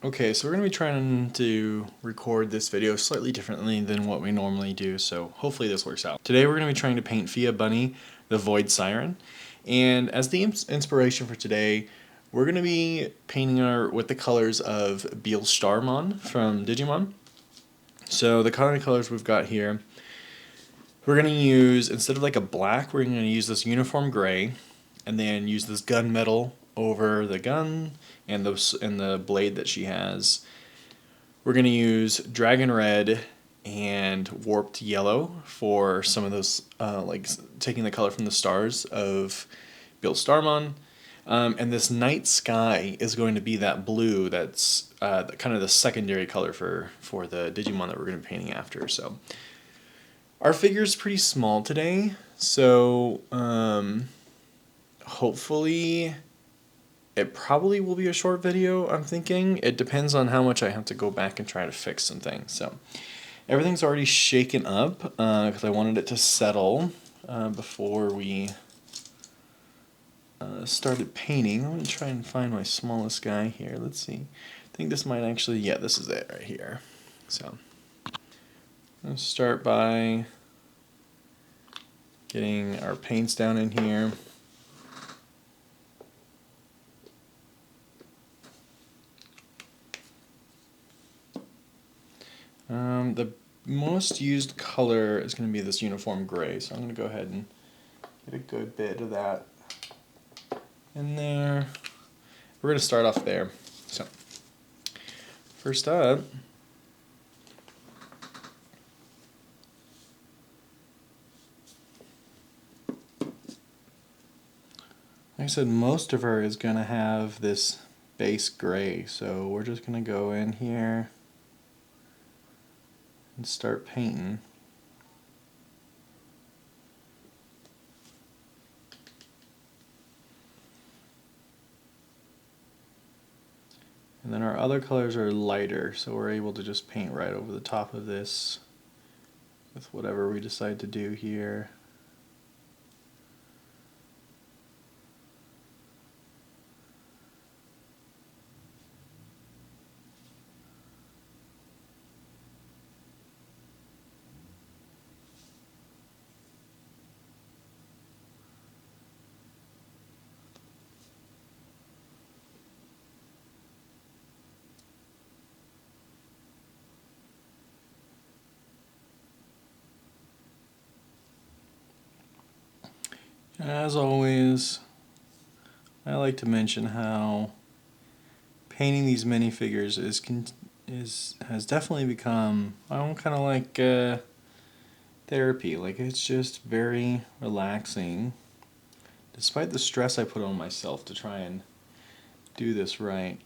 Okay, so we're going to be trying to record this video slightly differently than what we normally do, so hopefully this works out. Today we're going to be trying to paint Fia Bonny, the Void Siren, and as the inspiration for today, we're going to be painting her with the colors of Beelstarmon from Digimon. So the colors we've got here, we're going to use, instead of like a black, we're going to use this uniform gray, and then use this gunmetal over the gun and the blade that she has. We're going to use dragon red and warped yellow for some of those, like taking the color from the stars of Beelstarmon. And this night sky is going to be that blue that's kind of the secondary color for the Digimon that we're going to be painting after. So our figure's pretty small today, so hopefully it probably will be a short video, I'm thinking. It depends on how much I have to go back and try to fix some things. So everything's already shaken up because I wanted it to settle before we started painting. I'm going to try and find my smallest guy here. Let's see. I think this might actually, yeah, this is it right here. So I'm going to start by getting our paints down in here. The most used color is going to be this uniform gray, so I'm going to go ahead and get a good bit of that in there. We're going to start off there. So, first up, like I said, most of her is going to have this base gray, so we're just going to go in here and start painting. And then our other colors are lighter, so we're able to just paint right over the top of this with whatever we decide to do here. As always, I like to mention how painting these minifigures has definitely become, kind of like therapy. Like, it's just very relaxing, despite the stress I put on myself to try and do this right.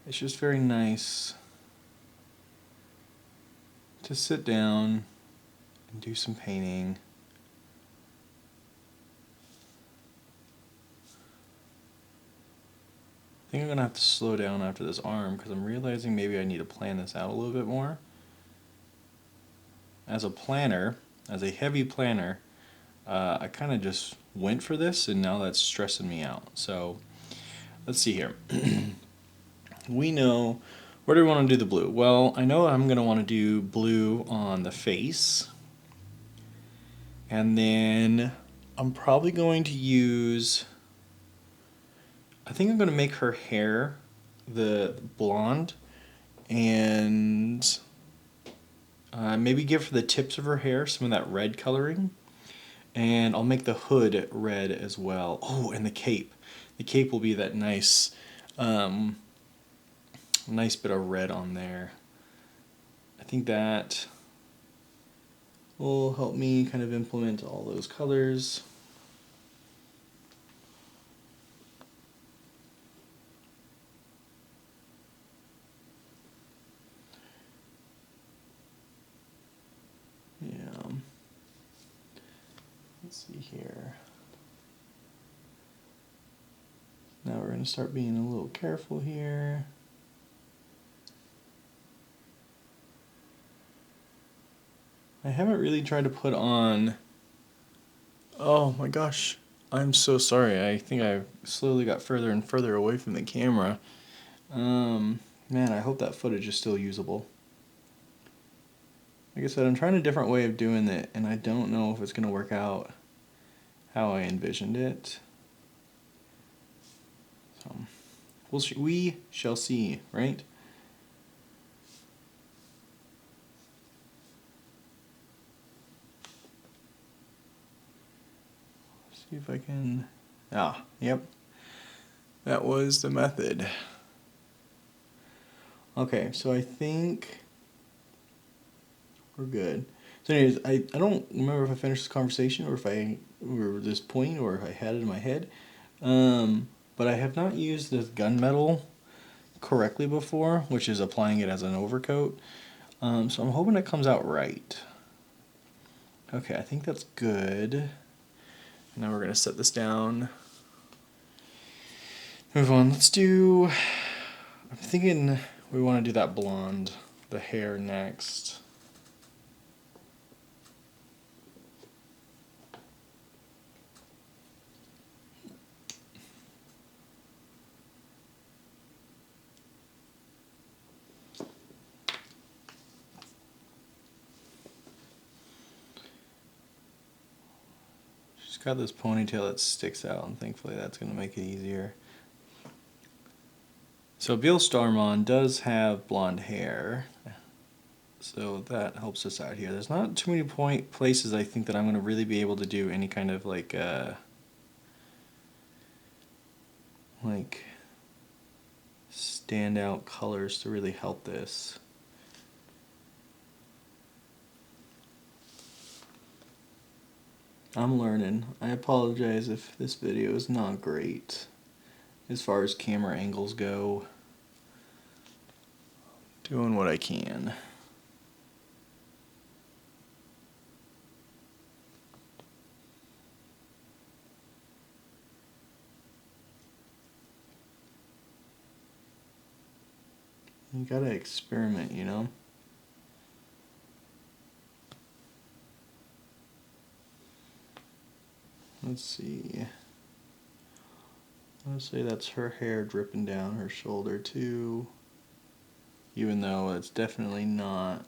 It's just very nice to sit down and do some painting. I think I'm going to have to slow down after this arm because I'm realizing maybe I need to plan this out a little bit more. As a planner, as a heavy planner, I kind of just went for this, and now that's stressing me out. So let's see here. We know, where do we want to do the blue? Well, I know I'm going to want to do blue on the face. And then I'm probably going to use, I think I'm going to make her hair the blonde, and maybe give her the tips of her hair some of that red coloring. And I'll make the hood red as well. Oh, and the cape. The cape will be that nice nice bit of red on there. I think that will help me kind of implement all those colors. Yeah. Let's see here. Now we're going to start being a little careful here. I haven't really tried to put on, oh my gosh, I'm so sorry. I think I slowly got further and further away from the camera. Man, I hope that footage is still usable. Like I said, I'm trying a different way of doing it, and I don't know if it's going to work out how I envisioned it. So, we shall see, right? See if I can... Yep. That was the method. Okay, so I think we're good. So anyways, I don't remember if I finished this conversation or if I were this point or if I had it in my head. But I have not used this gunmetal correctly before, which is applying it as an overcoat. So I'm hoping it comes out right. Okay, I think that's good. Now we're gonna set this down. Move on. Let's do... I'm thinking we want to do that blonde, the hair next. She's got this ponytail that sticks out, and thankfully that's going to make it easier. So Beelstarmon does have blonde hair, so that helps us out here. There's not too many places I think that I'm going to really be able to do any kind of like standout colors to really help this. I'm learning. I apologize if this video is not great as far as camera angles go. Doing what I can. You gotta experiment, you know? Let's see. Let's say that's her hair dripping down her shoulder too. Even though it's definitely not.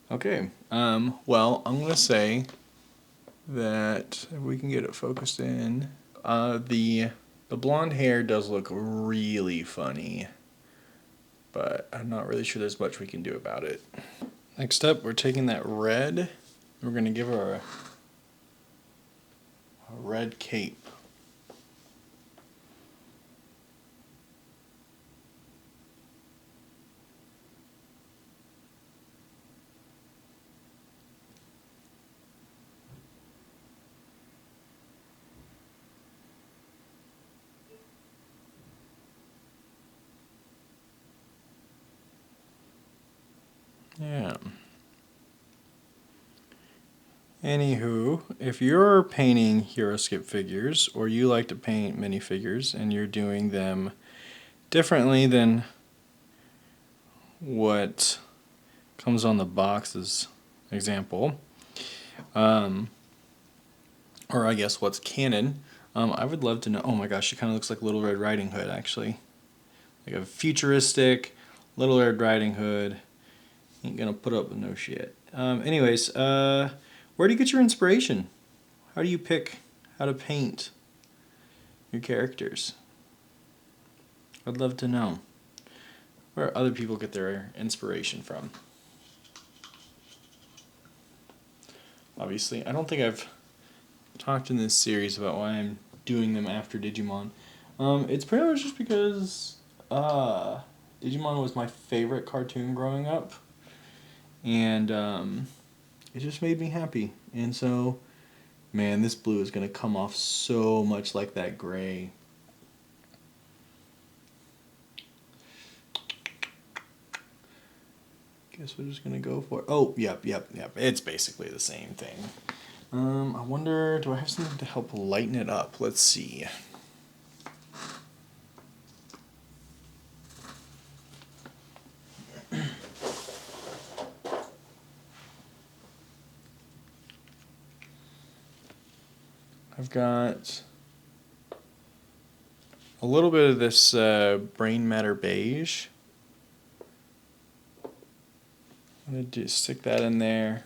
Okay, well, I'm gonna say that if we can get it focused in, the blonde hair does look really funny, but I'm not really sure there's much we can do about it. Next up, we're taking that red. We're gonna give her a red cape. Yeah. Anywho, if you're painting Heroscape figures, or you like to paint minifigures, and you're doing them differently than what comes on the box's example, or I guess what's canon, I would love to know. Oh my gosh, she kind of looks like Little Red Riding Hood, actually. Like a futuristic Little Red Riding Hood. Ain't gonna put up with no shit. Anyways, where do you get your inspiration? How do you pick how to paint your characters? I'd love to know where other people get their inspiration from. Obviously, I don't think I've talked in this series about why I'm doing them after Digimon. It's pretty much just because Digimon was my favorite cartoon growing up, and it just made me happy. And so, man, this blue is going to come off so much like that gray. Guess we're just going to go for it. Oh, yep. It's basically the same thing. I wonder, do I have something to help lighten it up? Let's see. I've got a little bit of this brain matter beige. I'm going to stick that in there.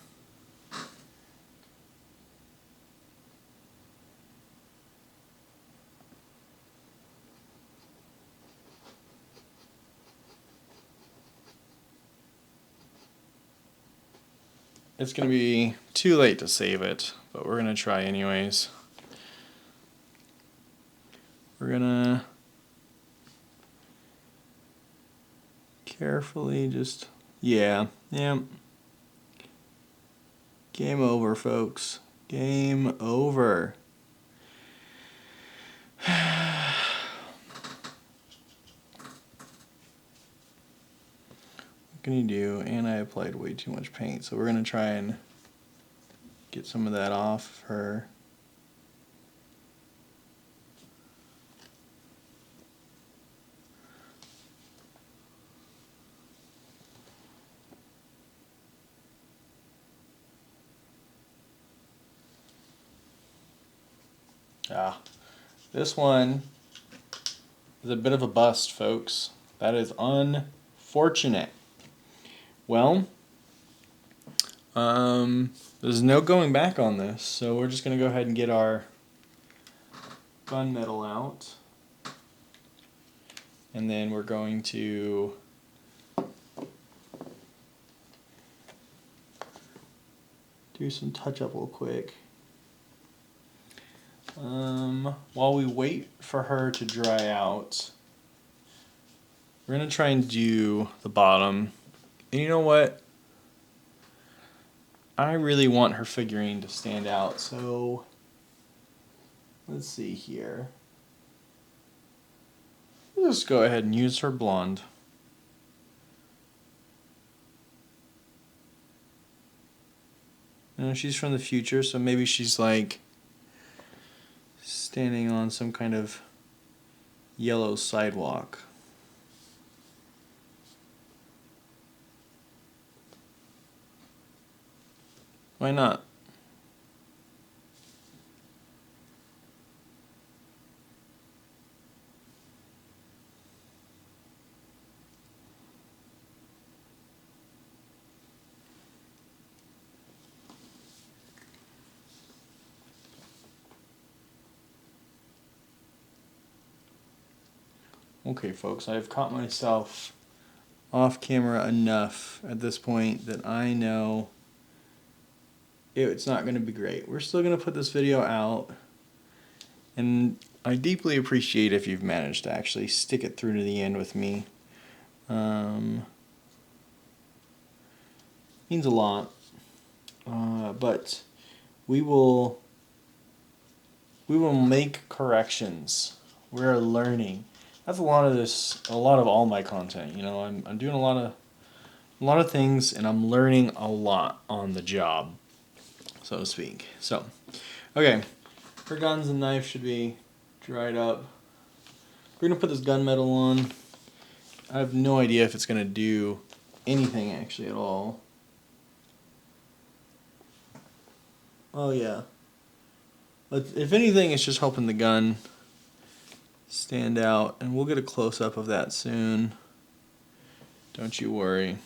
It's going to be too late to save it, but we're going to try anyways. We're going to carefully just, yeah. Game over, folks. Game over. What can you do? And I applied way too much paint, so we're going to try and get some of that off her. This one is a bit of a bust, folks. That is unfortunate. Well, there's no going back on this, so we're just going to go ahead and get our gunmetal out. And then we're going to do some touch-up real quick. While we wait for her to dry out, we're going to try and do the bottom. And you know what? I really want her figurine to stand out, so let's see here. Let's go ahead and use her blonde. You know, she's from the future, so maybe she's like standing on some kind of yellow sidewalk. Why not? Okay, folks, I've caught myself off camera enough at this point that I know it's not going to be great. We're still going to put this video out, and I deeply appreciate if you've managed to actually stick it through to the end with me. Means a lot, but we will make corrections. We're learning. That's a lot of all my content. You know, I'm doing a lot of things, and I'm learning a lot on the job, so to speak. So, okay, her guns and knife should be dried up. We're gonna put this gunmetal on. I have no idea if it's gonna do anything actually at all. Oh yeah. But if anything, it's just helping the gun stand out, and we'll get a close-up of that soon. Don't you worry.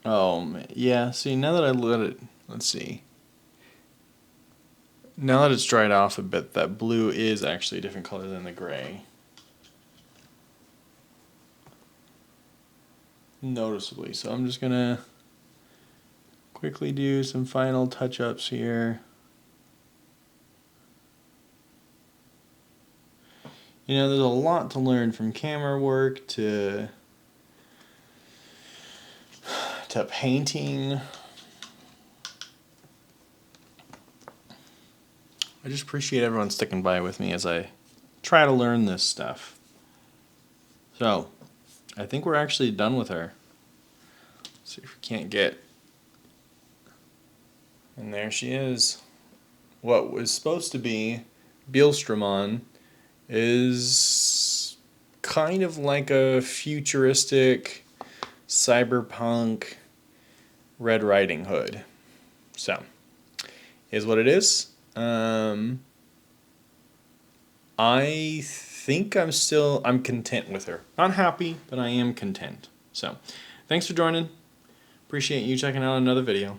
Oh, yeah, see, now that I let it, let's see. Now that it's dried off a bit, that blue is actually a different color than the gray. Noticeably. So I'm just going to quickly do some final touch-ups here. You know, there's a lot to learn from camera work to painting. I just appreciate everyone sticking by with me as I try to learn this stuff. So, I think we're actually done with her. Let's see if we can't get... And there she is. what was supposed to be Beelstarmon is kind of like a futuristic cyberpunk Red Riding Hood. So, is what it is. I think I'm content with her. Not happy, but I am content. So, thanks for joining. Appreciate you checking out another video.